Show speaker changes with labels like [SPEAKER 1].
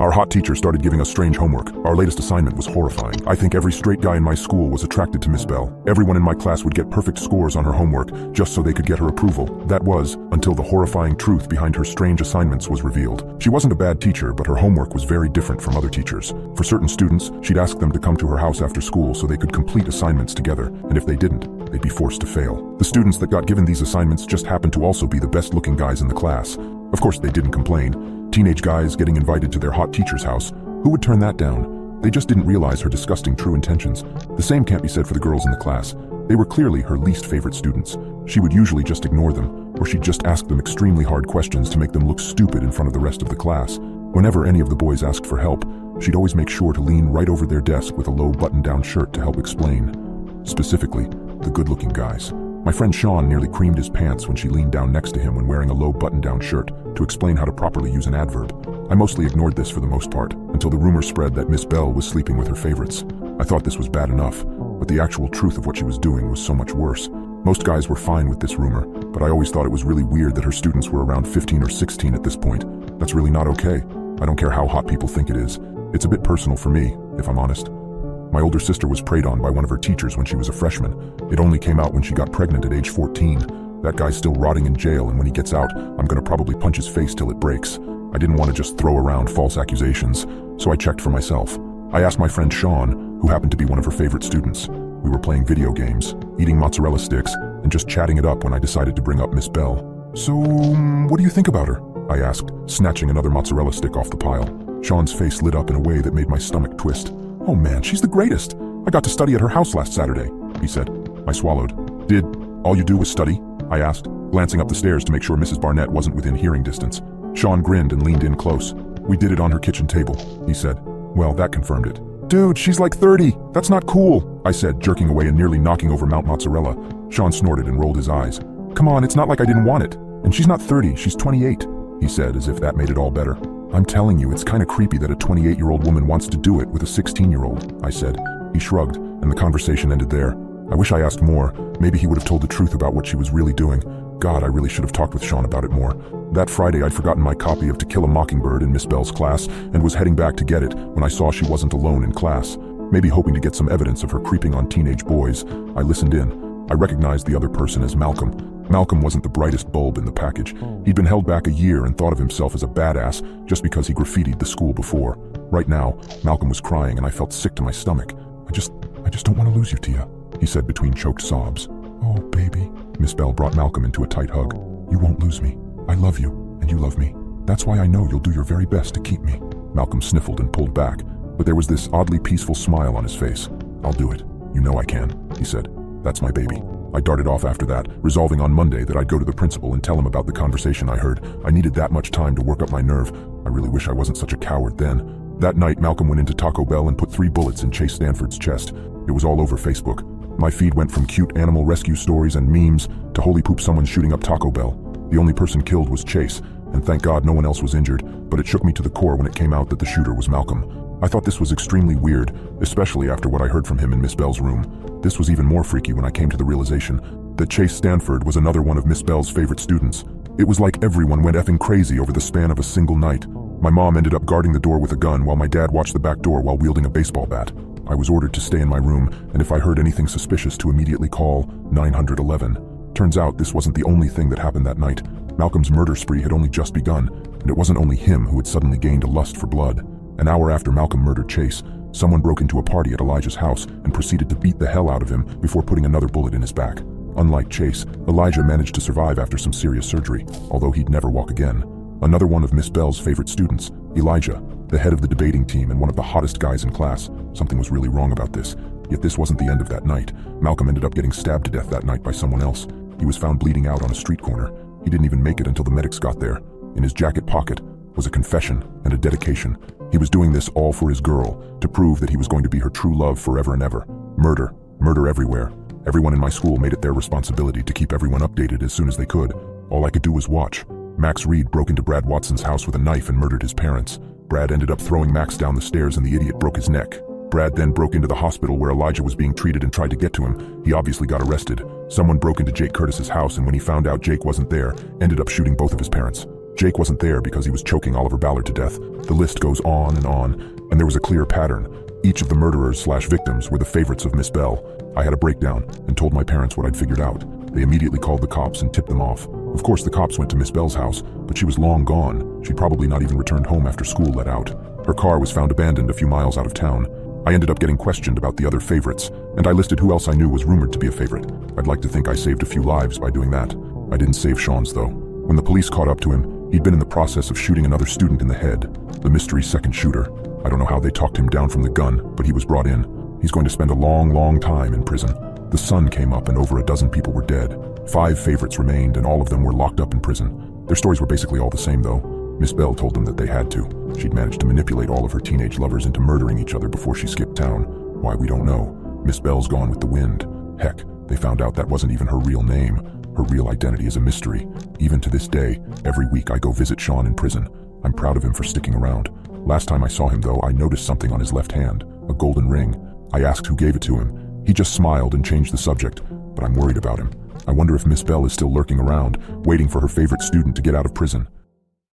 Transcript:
[SPEAKER 1] Our hot teacher started giving us strange homework. Our latest assignment was horrifying. I think every straight guy in my school was attracted to Miss Bell. Everyone in my class would get perfect scores on her homework just so they could get her approval. That was, until the horrifying truth behind her strange assignments was revealed. She wasn't a bad teacher, but her homework was very different from other teachers. For certain students, she'd ask them to come to her house after school so they could complete assignments together, and if they didn't, they'd be forced to fail. The students that got given these assignments just happened to also be the best-looking guys in the class. Of course, they didn't complain. Teenage guys getting invited to their hot teacher's house. Who would turn that down? They just didn't realize her disgusting true intentions. The same can't be said for the girls in the class. They were clearly her least favorite students. She would usually just ignore them, or she'd just ask them extremely hard questions to make them look stupid in front of the rest of the class. Whenever any of the boys asked for help, she'd always make sure to lean right over their desk with a low button-down shirt to help explain. Specifically, the good-looking guys. My friend Sean nearly creamed his pants when she leaned down next to him when wearing a low button-down shirt to explain how to properly use an adverb. I mostly ignored this for the most part, until the rumor spread that Miss Bell was sleeping with her favorites. I thought this was bad enough, but the actual truth of what she was doing was so much worse. Most guys were fine with this rumor, but I always thought it was really weird that her students were around 15 or 16 at this point. That's really not okay. I don't care how hot people think it is. It's a bit personal for me, if I'm honest. My older sister was preyed on by one of her teachers when she was a freshman. It only came out when she got pregnant at age 14. That guy's still rotting in jail, and when he gets out, I'm gonna probably punch his face till it breaks. I didn't want to just throw around false accusations, so I checked for myself. I asked my friend Sean, who happened to be one of her favorite students. We were playing video games, eating mozzarella sticks, and just chatting it up when I decided to bring up Miss Bell. "So, what do you think about her?" I asked, snatching another mozzarella stick off the pile. Sean's face lit up in a way that made my stomach twist. "Oh man, she's the greatest. I got to study at her house last Saturday," he said. I swallowed. "Did all you do was study?" I asked, glancing up the stairs to make sure Mrs. Barnett wasn't within hearing distance. Sean grinned and leaned in close. "We did it on her kitchen table," he said. Well, that confirmed it. "Dude, she's like 30. That's not cool," I said, jerking away and nearly knocking over Mount Mozzarella. Sean snorted and rolled his eyes. "Come on, it's not like I didn't want it. And she's not 30, she's 28, he said, as if that made it all better. "I'm telling you, it's kinda creepy that a 28-year-old woman wants to do it with a 16-year-old, I said. He shrugged, and the conversation ended there. I wish I asked more. Maybe he would have told the truth about what she was really doing. God, I really should have talked with Sean about it more. That Friday, I'd forgotten my copy of To Kill a Mockingbird in Miss Bell's class and was heading back to get it when I saw she wasn't alone in class. Maybe hoping to get some evidence of her creeping on teenage boys, I listened in. I recognized the other person as Malcolm. Malcolm wasn't the brightest bulb in the package. He'd been held back a year and thought of himself as a badass just because he graffitied the school before. Right now, Malcolm was crying and I felt sick to my stomach. I just don't want to lose you, Tia," he said between choked sobs. "Oh, baby." Miss Bell brought Malcolm into a tight hug. "You won't lose me. I love you, and you love me. That's why I know you'll do your very best to keep me." Malcolm sniffled and pulled back, but there was this oddly peaceful smile on his face. "I'll do it. You know I can," he said. "That's my baby." I darted off after that, resolving on Monday that I'd go to the principal and tell him about the conversation I heard. I needed that much time to work up my nerve. I really wish I wasn't such a coward then. That night, Malcolm went into Taco Bell and put 3 bullets in Chase Stanford's chest. It was all over Facebook. My feed went from cute animal rescue stories and memes to holy poop someone shooting up Taco Bell. The only person killed was Chase, and thank God no one else was injured, but it shook me to the core when it came out that the shooter was Malcolm. I thought this was extremely weird, especially after what I heard from him in Miss Bell's room. This was even more freaky when I came to the realization that Chase Stanford was another one of Miss Bell's favorite students. It was like everyone went effing crazy over the span of a single night. My mom ended up guarding the door with a gun while my dad watched the back door while wielding a baseball bat. I was ordered to stay in my room, and if I heard anything suspicious to immediately call 911. Turns out this wasn't the only thing that happened that night. Malcolm's murder spree had only just begun, and it wasn't only him who had suddenly gained a lust for blood. An hour after Malcolm murdered Chase, someone broke into a party at Elijah's house and proceeded to beat the hell out of him before putting another bullet in his back. Unlike Chase, Elijah managed to survive after some serious surgery, although he'd never walk again. Another one of Miss Bell's favorite students, Elijah, the head of the debating team and one of the hottest guys in class. Something was really wrong about this. Yet this wasn't the end of that night. Malcolm ended up getting stabbed to death that night by someone else. He was found bleeding out on a street corner. He didn't even make it until the medics got there. In his jacket pocket was a confession and a dedication. He was doing this all for his girl, to prove that he was going to be her true love forever and ever. Murder everywhere. Everyone in my school made it their responsibility to keep everyone updated as soon as they could. All I could do was watch. Max Reed broke into Brad Watson's house with a knife and murdered his parents. Brad ended up throwing Max down the stairs and the idiot broke his neck. Brad then broke into the hospital where Elijah was being treated and tried to get to him. He obviously got arrested. Someone broke into Jake Curtis's house and when he found out Jake wasn't there, ended up shooting both of his parents. Jake wasn't there because he was choking Oliver Ballard to death. The list goes on, and there was a clear pattern. Each of the murderers/victims were the favorites of Miss Bell. I had a breakdown and told my parents what I'd figured out. They immediately called the cops and tipped them off. Of course, the cops went to Miss Bell's house, but she was long gone. She'd probably not even returned home after school let out. Her car was found abandoned a few miles out of town. I ended up getting questioned about the other favorites, and I listed who else I knew was rumored to be a favorite. I'd like to think I saved a few lives by doing that. I didn't save Sean's, though. When the police caught up to him, he'd been in the process of shooting another student in the head, the mystery second shooter. I don't know how they talked him down from the gun, but he was brought in. He's going to spend a long, long time in prison. The sun came up and over a dozen people were dead. 5 favorites remained, and all of them were locked up in prison. Their stories were basically all the same, though. Miss Bell told them that they had to. She'd managed to manipulate all of her teenage lovers into murdering each other before she skipped town. Why, we don't know. Miss Bell's gone with the wind. Heck, they found out that wasn't even her real name. Her real identity is a mystery. Even to this day, every week I go visit Sean in prison. I'm proud of him for sticking around. Last time I saw him, though, I noticed something on his left hand, a golden ring. I asked who gave it to him. He just smiled and changed the subject, but I'm worried about him. I wonder if Miss Bell is still lurking around, waiting for her favorite student to get out of prison.